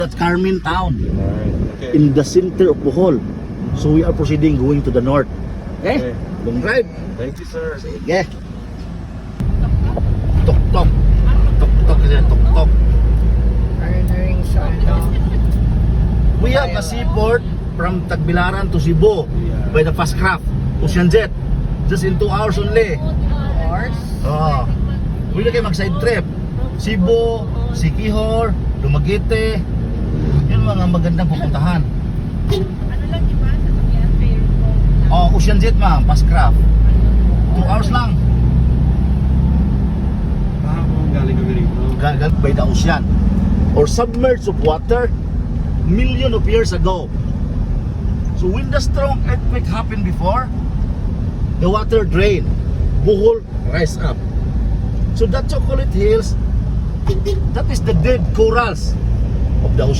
That's Carmen Town, Okay. in the center of Bohol. So we are proceeding going to the north. Okay? Okay. Long drive. Thank you, sir. Sige. Tok-tok. Tok-tok kasi tok-tok. Partnering sa ano. We have a seaport from Tagbilaran to Cebu by the fast craft, Ocean Jet. Just in 2 hours only. Horse. Oh. Pwede kayo mag-side trip. Cebu, Siquijor, Dumaguete. Yun mga magandang pupuntahan. Ano lang iba? Sasakyan, fair boat. Oh, Ocean Jet ma'am, fast craft. 2 hours lang. Kahapon galing kami rito. Gagal by the ocean. Or submerged of water million of years ago. So when the strong earthquake happened before, the water drained, Bohol rise up. So that Chocolate Hills, that is the dead corals of the ocean.